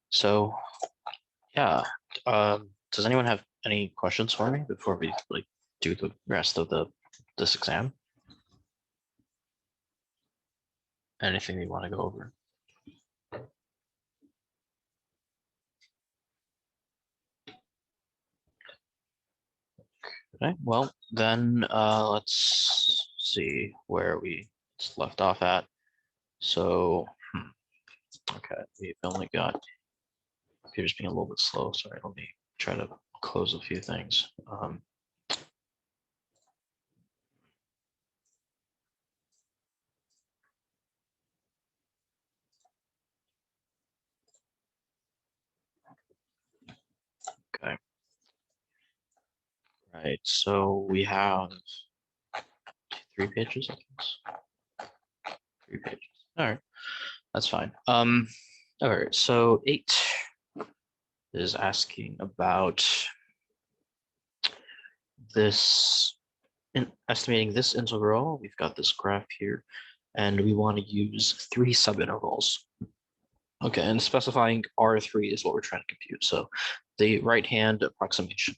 So yeah, does anyone have any questions for me before we like do the rest of this exam? Anything you want to go over? Okay, well then let's see where we left off at. So okay, we've only got computer's being a little bit slow. Sorry, let me try to close a few things. Okay. Right, so we have 3 pages, I guess. 3 pages. All right, that's fine. All right, so 8 is asking about this, in estimating this integral. We've got this graph here, and we want to use 3 subintervals. Okay, and specifying R3 is what we're trying to compute. So the right-hand approximation,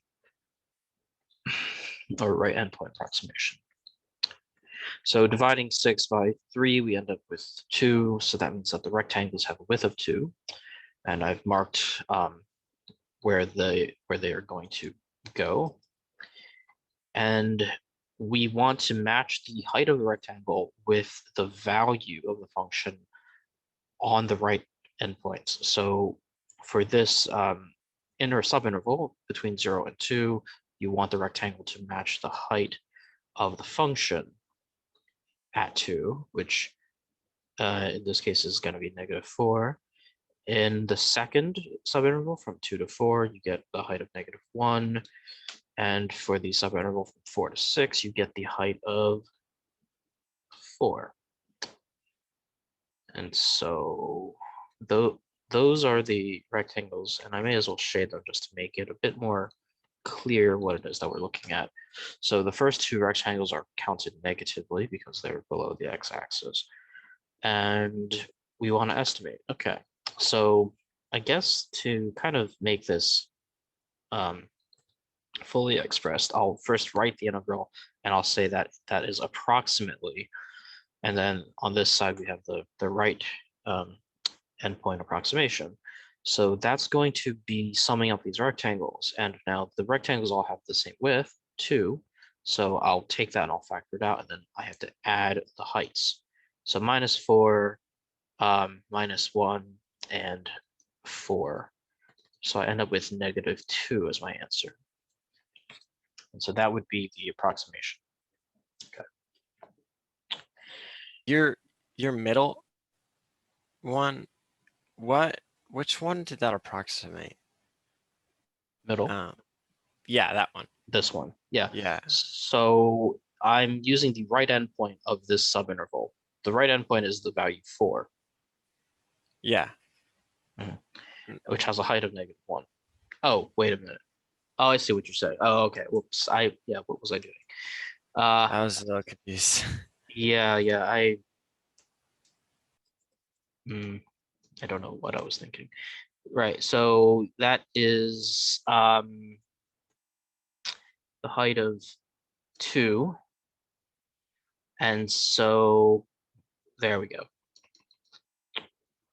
or right endpoint approximation. So dividing 6 by 3, we end up with 2. So that means that the rectangles have a width of 2. And I've marked where they are going to go. And we want to match the height of the rectangle with the value of the function on the right endpoints. So for this inner subinterval between 0 and 2, you want the rectangle to match the height of the function at 2, which in this case is going to be -4. In the second subinterval from 2 to 4, you get the height of -1. And for the subinterval from 4 to 6, you get the height of 4. And so those are the rectangles, and I may as well shade them just to make it a bit more clear what it is that we're looking at. So the first 2 rectangles are counted negatively because they're below the x-axis. And we want to estimate. Okay, so I guess to kind of make this fully expressed, I'll first write the integral, and I'll say that that is approximately. And then on this side, we have the right endpoint approximation. So that's going to be summing up these rectangles. And now the rectangles all have the same width, 2. So I'll take that and I'll factor it out, and then I have to add the heights. So -4, -1, and 4. So I end up with -2 as my answer. And so that would be the approximation. Okay. Your middle one, which one did that approximate? Middle. Yeah, that one. This one. Yeah. Yeah. So I'm using the right endpoint of this subinterval. The right endpoint is the value 4. Yeah. Which has a height of -1. Oh, wait a minute. Oh, I see what you're saying. Oh, okay. Whoops. What was I doing? I was a little confused. Yeah, I don't know what I was thinking. Right. So that is the height of 2. And so there we go.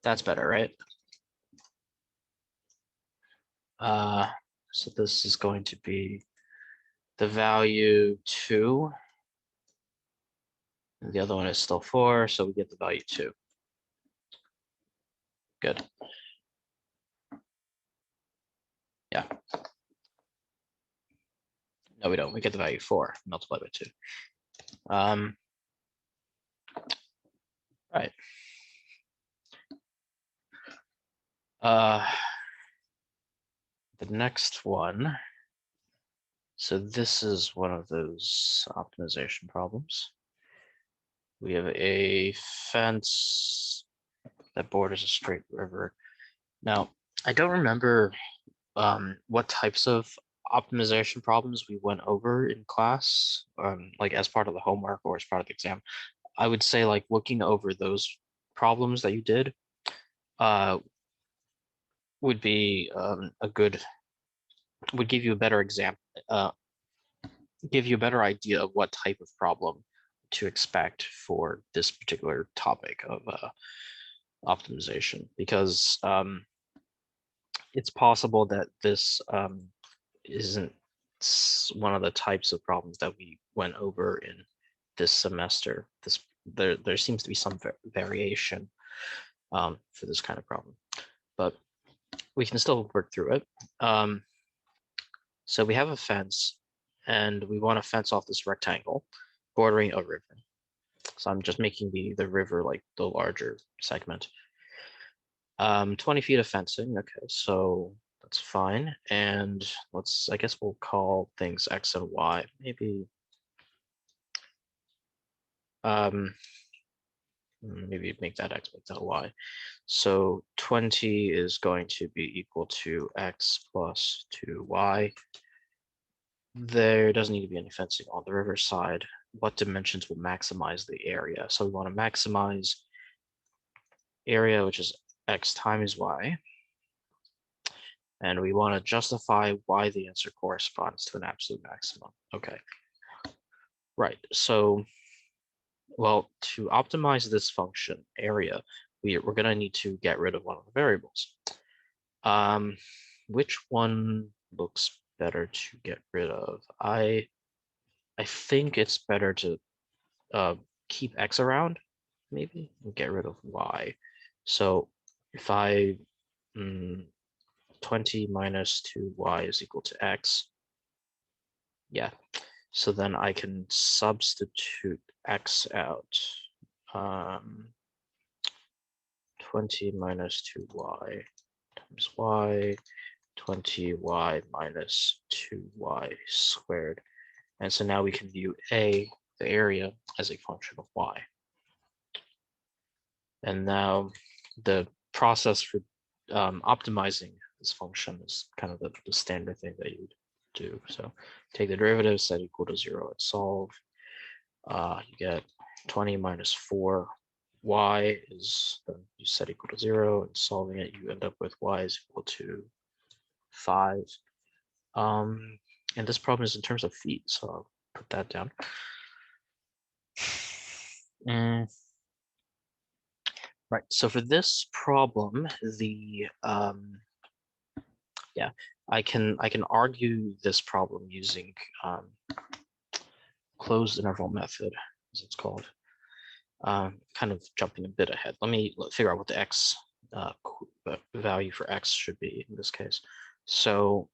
That's better, right? So this is going to be the value 2. And the other one is still 4, so we get the value 2. Good. Yeah. No, we don't. We get the value 4 multiplied by 2. Right. The next one. So this is one of those optimization problems. We have a fence that borders a straight river. Now, I don't remember what types of optimization problems we went over in class, like as part of the homework or as part of the exam. I would say like looking over those problems that you did, would be would give you a better example, give you a better idea of what type of problem to expect for this particular topic of optimization, because it's possible that this isn't one of the types of problems that we went over in this semester. There seems to be some variation for this kind of problem, but we can still work through it. So we have a fence, and we want to fence off this rectangle bordering a river. So I'm just making the river like the larger segment. 20 feet of fencing. Okay, so that's fine. And I guess we'll call things X and Y. Maybe make that X, make that Y. So 20 is going to be equal to X plus 2Y. There doesn't need to be any fencing on the river side. What dimensions will maximize the area? So we want to maximize area, which is X times Y. And we want to justify why the answer corresponds to an absolute maximum. Okay. Right. So, well, to optimize this function area, we're going to need to get rid of one of the variables. Which one looks better to get rid of? I think it's better to keep X around, maybe, and get rid of Y. So if I 20 minus 2y is equal to X, yeah. So then I can substitute X out. 20 minus 2y times y, 20y minus 2y squared. And so now we can view A, the area, as a function of y. And now the process for optimizing this function is kind of the standard thing that you would do. So take the derivative, set equal to 0, and solve. You get 20 minus 4y is, then you set equal to 0, and solving it, you end up with y is equal to 5. And this problem is in terms of feet, so I'll put that down. Right, so for this problem, I can argue this problem using closed interval method, as it's called. Kind of jumping a bit ahead. Let me figure out what the x value for x should be in this case. So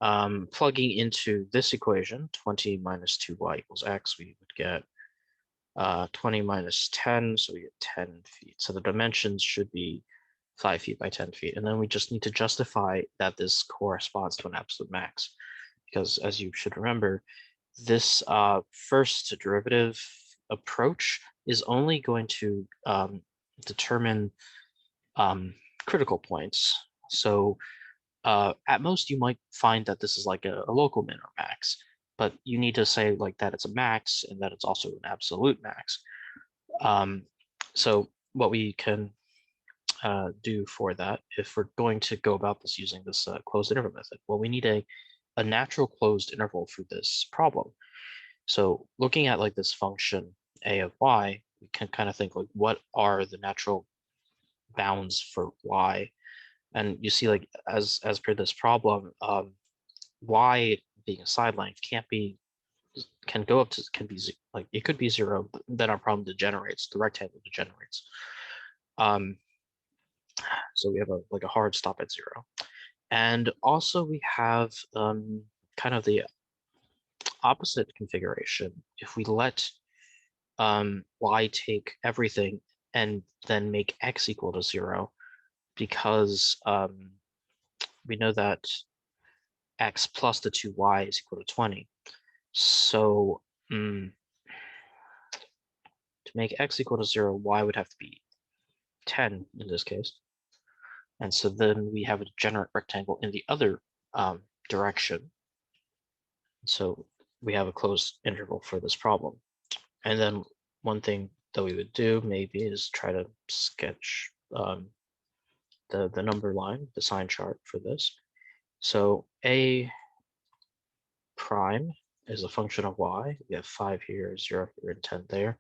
plugging into this equation, 20 minus 2y equals x, we would get 20 minus 10, so we get 10 feet. So the dimensions should be 5 feet by 10 feet. And then we just need to justify that this corresponds to an absolute max. Because as you should remember, this first derivative approach is only going to determine critical points. So at most, you might find that this is like a local min or max, but you need to say like that it's a max and that it's also an absolute max. So what we can do for that, if we're going to go about this using this closed interval method, well, we need a natural closed interval for this problem. So looking at like this function a of y, we can kind of think like, what are the natural bounds for y? And you see, like as per this problem, y being a side length can go up to, like it could be 0, but then our problem degenerates, the rectangle degenerates. So we have a hard stop at 0. And also we have kind of the opposite configuration. If we let y take everything and then make x equal to 0, because we know that x plus the 2y is equal to 20. So to make x equal to 0, y would have to be 10 in this case. And so then we have a degenerate rectangle in the other direction. So we have a closed interval for this problem. And then one thing that we would do maybe is try to sketch the number line, the sign chart for this. So a prime is a function of y. We have 5 here, 0 here, and 10 there.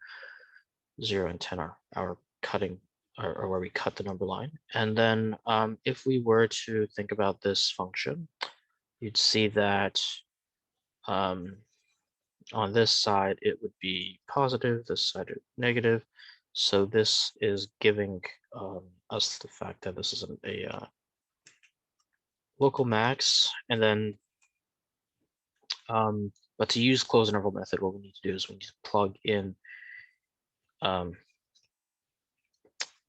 0 and 10 are our cutting, or where we cut the number line. And then if we were to think about this function, you'd see that on this side it would be positive, this side negative. So this is giving us the fact that this is a local max. And then but to use closed interval method, what we need to do is we need to plug in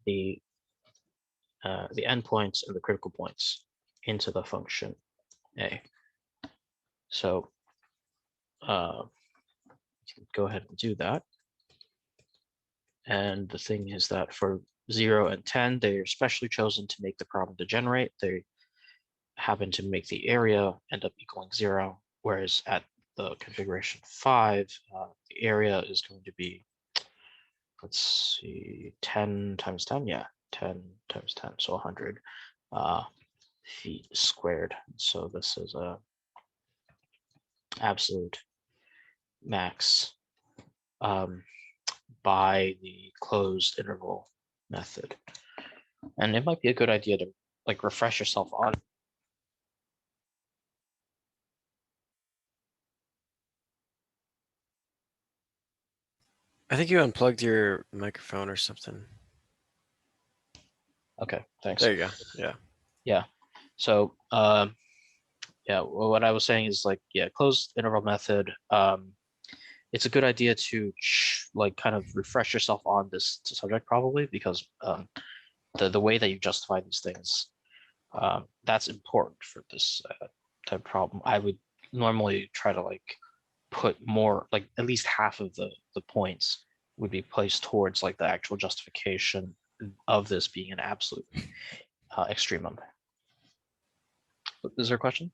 the endpoints and the critical points into the function a. So you can go ahead and do that. And the thing is that for 0 and 10, they're specially chosen to make the problem degenerate. They happen to make the area end up equaling 0, whereas at the configuration 5, the area is going to be, let's see, 10 times 10, yeah, 10 times 10, so 100 feet squared. So this is a absolute max by the closed interval method. And it might be a good idea to like refresh yourself on. I think you unplugged your microphone or something. Okay, thanks. There you go. Yeah. Yeah. So yeah, well, what I was saying is like, yeah, closed interval method. It's a good idea to like kind of refresh yourself on this subject probably, because the way that you justify these things, that's important for this type of problem. I would normally try to like put more, like at least half of the points would be placed towards like the actual justification of this being an absolute extremum. Is there a question?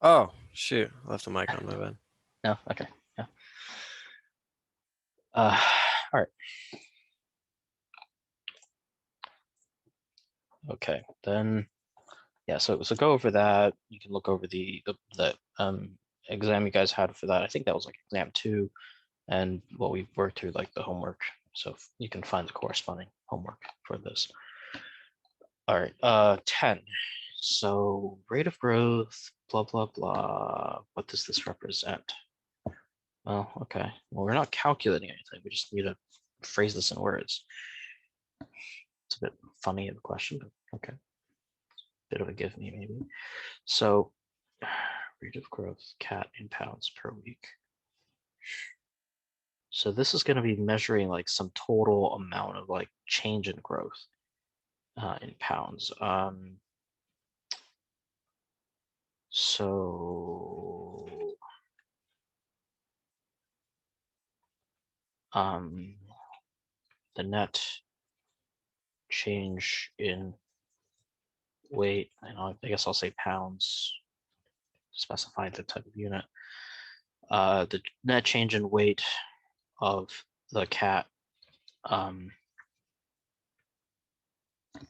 Oh, shoot. I left the mic on, my bad. No? Okay. Yeah. All right. Okay, then, yeah, so go over that. You can look over the exam you guys had for that. I think that was like exam 2, and what we worked through, like the homework. So you can find the corresponding homework for this. All right, 10. So rate of growth, blah, blah, blah. What does this represent? Well, okay. Well, we're not calculating anything. We just need to phrase this in words. It's a bit funny of a question, but okay. Bit of a give me, maybe. So rate of growth, cat in pounds per week. So this is going to be measuring like some total amount of like change in growth in pounds. So the net change in weight, and I guess I'll say pounds to specify the type of unit. The net change in weight of the cat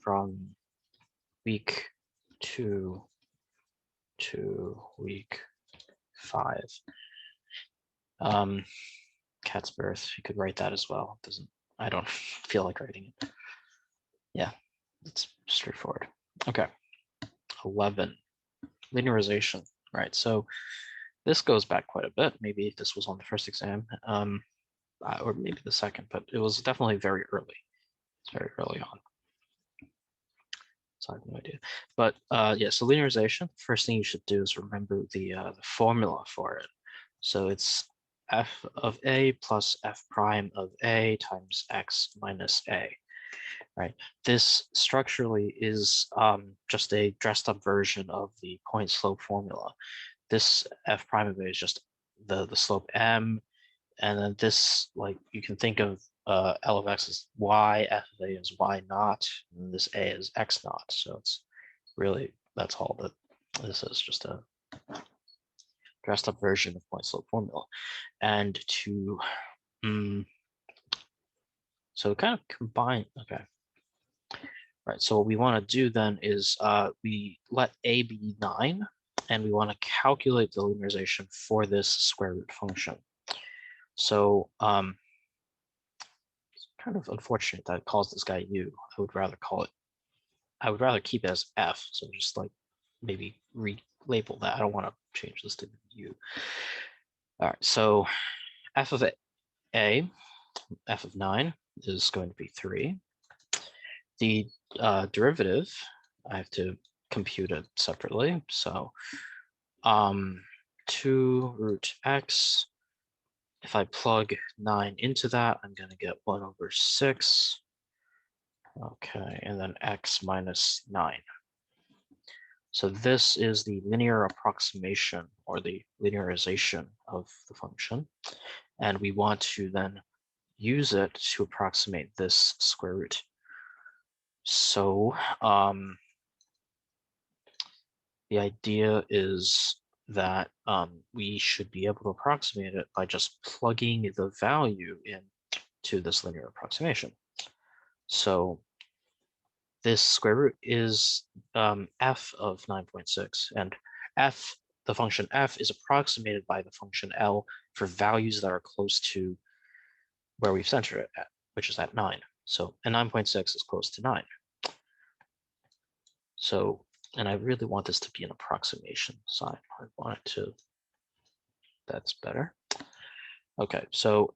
from week 2 to week 5. Cat's birth, you could write that as well. It doesn't, I don't feel like writing it. Yeah, it's straightforward. Okay, 11, linearization, right? So this goes back quite a bit. Maybe this was on the first exam, or maybe the second, but it was definitely very early. It's very early on. So I have no idea. But yeah, so linearization, first thing you should do is remember the formula for it. So it's f of a plus f prime of a times x minus a, right? This structurally is just a dressed up version of the point slope formula. This f prime of a is just the slope m, and then this, like, you can think of L of x as y, f of a is y naught, and this a is x naught. So it's really, that's all that this is, just a dressed up version of point slope formula. And to, so kind of combine, okay. Right, so what we want to do then is we let a be 9, and we want to calculate the linearization for this square root function. So it's kind of unfortunate that it calls this guy u. I would rather keep it as f, so just like maybe relabel that. I don't want to change this to u. All right, so f of a, f of 9 is going to be 3. The derivative, I have to compute it separately. So 2 root x, if I plug 9 into that, I'm going to get 1 over 6. Okay, and then x minus 9. So this is the linear approximation or the linearization of the function. And we want to then use it to approximate this square root. So the idea is that we should be able to approximate it by just plugging the value in to this linear approximation. So this square root is f of 9.6, and f, the function f, is approximated by the function L for values that are close to where we've centered it at, which is at 9. So, and 9.6 is close to 9. So, and I really want this to be an approximation sign. I want it to, that's better. Okay, so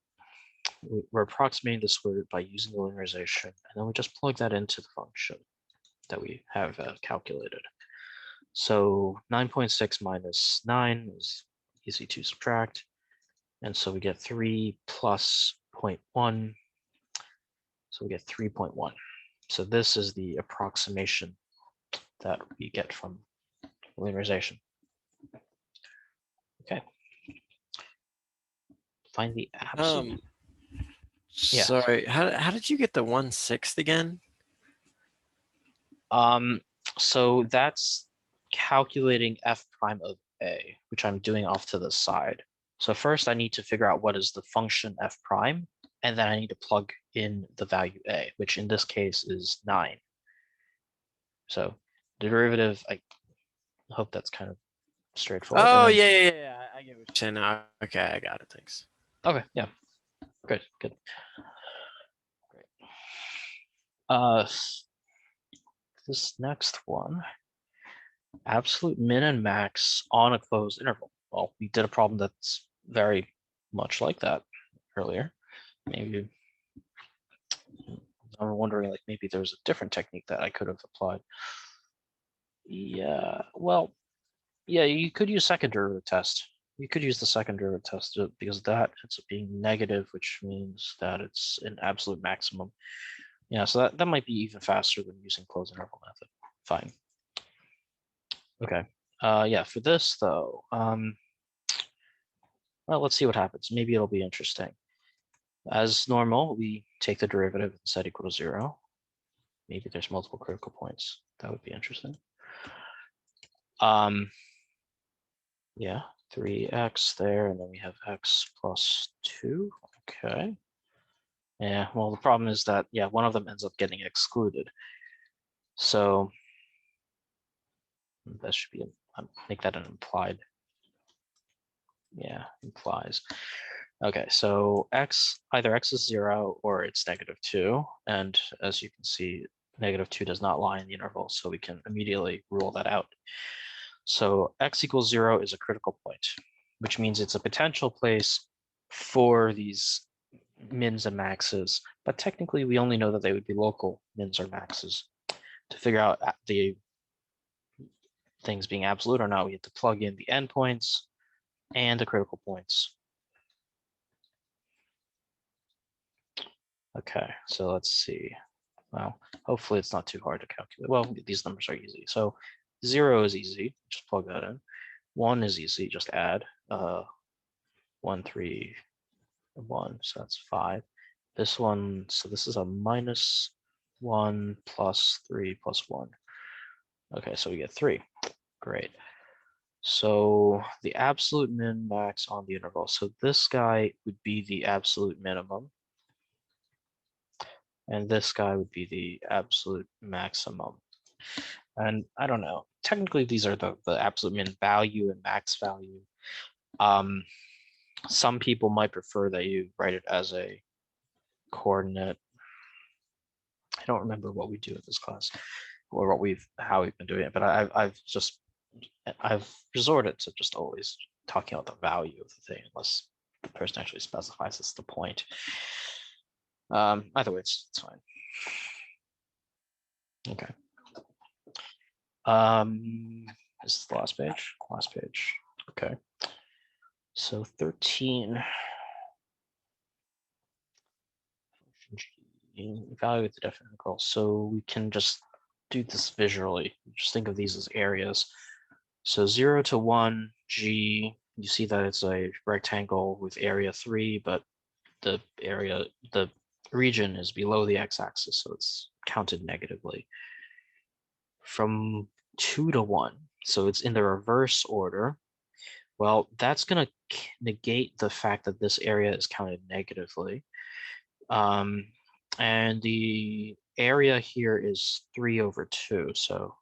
we're approximating the square root by using the linearization, and then we just plug that into the function that we have calculated. So 9.6 minus 9 is easy to subtract. And so we get 3 plus 0.1. So we get 3.1. So this is the approximation that we get from linearization. Okay. Find the absolute. Yeah. Sorry, how did you get the 1/6 again? So that's calculating f prime of a, which I'm doing off to the side. So first I need to figure out what is the function f prime, and then I need to plug in the value a, which in this case is 9. So the derivative, I hope that's kind of straightforward. Oh, And then, yeah. I get what you're saying now. Okay, I got it. Thanks. okay, yeah, good. Great. This next one, absolute min and max on a closed interval. Well, we did a problem that's very much like that earlier. Maybe I'm wondering, like, maybe there's a different technique that I could have applied. Yeah, well, yeah, you could use second derivative test. You could use the second derivative test because that ends up being negative, which means that it's an absolute maximum. Yeah, so that might be even faster than using closed interval method. Fine. Okay. Yeah, for this though, well, let's see what happens. Maybe it'll be interesting. As normal, we take the derivative and set equal to 0. Maybe there's multiple critical points. That would be interesting. Yeah, 3x there, and then we have x plus 2. Okay. Yeah, well, the problem is that, yeah, one of them ends up getting excluded. So that should be, make that an implied. Yeah, implies. Okay, so either x is 0 or it's -2. And as you can see, -2 does not lie in the interval, so we can immediately rule that out. So x equals 0 is a critical point, which means it's a potential place for these mins and maxes, but technically we only know that they would be local mins or maxes. To figure out the things being absolute or not, we have to plug in the endpoints and the critical points. Okay, so let's see. Well, hopefully it's not too hard to calculate. Well, these numbers are easy. So 0 is easy, just plug that in. 1 is easy, just add 1, 3, 1, so that's 5. This one, so this is a -1 plus 3 plus 1. Okay, so we get 3. Great. So the absolute min max on the interval. So this guy would be the absolute minimum. and this guy would be the absolute maximum. And I don't know, technically these are the absolute min value and max value. Some people might prefer that you write it as a coordinate. I don't remember what we do in this class or how we've been doing it, but I've resorted to just always talking about the value of the thing unless the person actually specifies it's the point. Either way, it's fine. Okay. This is the last page. Last page. Okay. So 13. Evaluate the definite integral. So we can just do this visually. Just think of these as areas. So 0 to 1, G, you see that it's a rectangle with area 3, but the region is below the x-axis, so it's counted negatively. From 2 to 1, so it's in the reverse order. Well, that's going to negate the fact that this area is counted negatively. And the area here is 3 over 2, so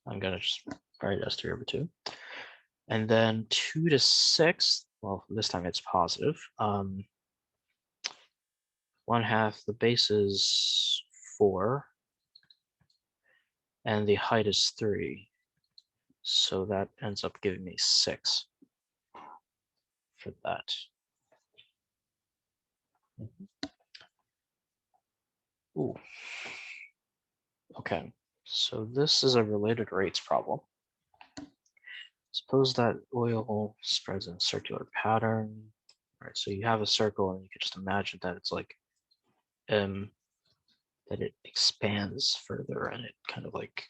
I'm going to just write it as 3 over 2. And then 2 to 6, well, this time it's positive. 1/2, the base is 4, and the height is 3. So that ends up giving me 6 for that. Ooh. Okay, so this is a related rates problem. Suppose that oil spreads in a circular pattern. All right, so you have a circle and you can just imagine that it's like that it expands further and it kind of like,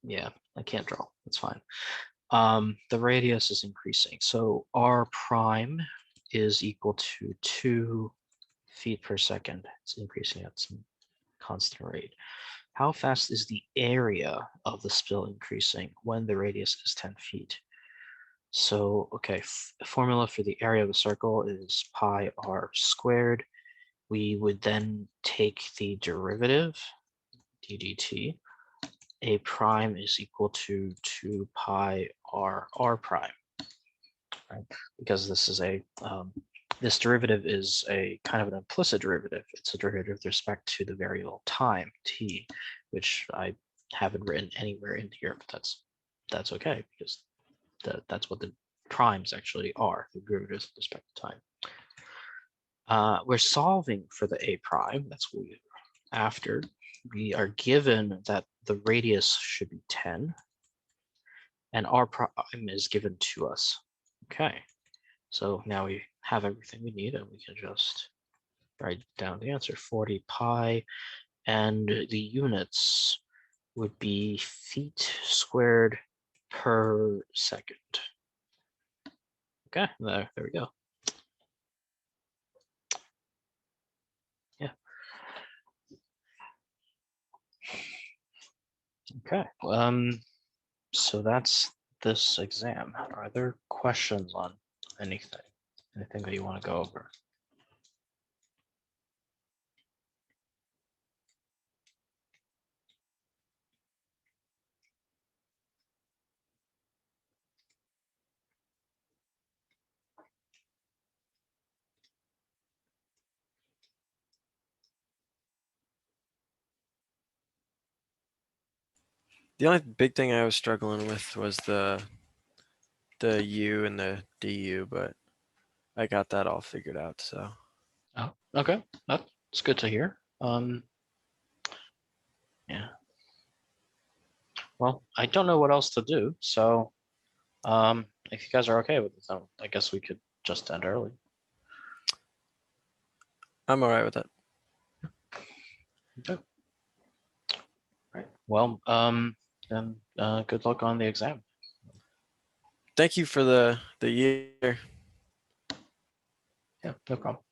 yeah, I can't draw, it's fine. The radius is increasing. So r prime is equal to 2 feet per second. It's increasing at some constant rate. How fast is the area of the spill increasing when the radius is 10 feet? So, okay, formula for the area of a circle is pi r squared. We would then take the derivative, d dt. A prime is equal to 2 pi r prime, right? Because this is this derivative is a kind of an implicit derivative. It's a derivative with respect to the variable time, t, which I haven't written anywhere in here, but that's okay, because that's what the primes actually are, the derivatives with respect to time. We're solving for the a prime, that's what after. We are given that the radius should be 10, and r prime is given to us. Okay, so now we have everything we need, and we can just write down the answer, 40 pi, and the units would be feet squared per second. Okay, there we go. Yeah. Okay, so that's this exam. Are there questions on anything that you want to go over? The only big thing I was struggling with was the U and the DU, but I got that all figured out. So Oh, okay, that's good to hear. Yeah. Well, I don't know what else to do, so if you guys are okay with it, then I guess we could just end early. I'm all right with that. Okay. Right. Well, then good luck on the exam. Thank you for the year. Yeah, no problem.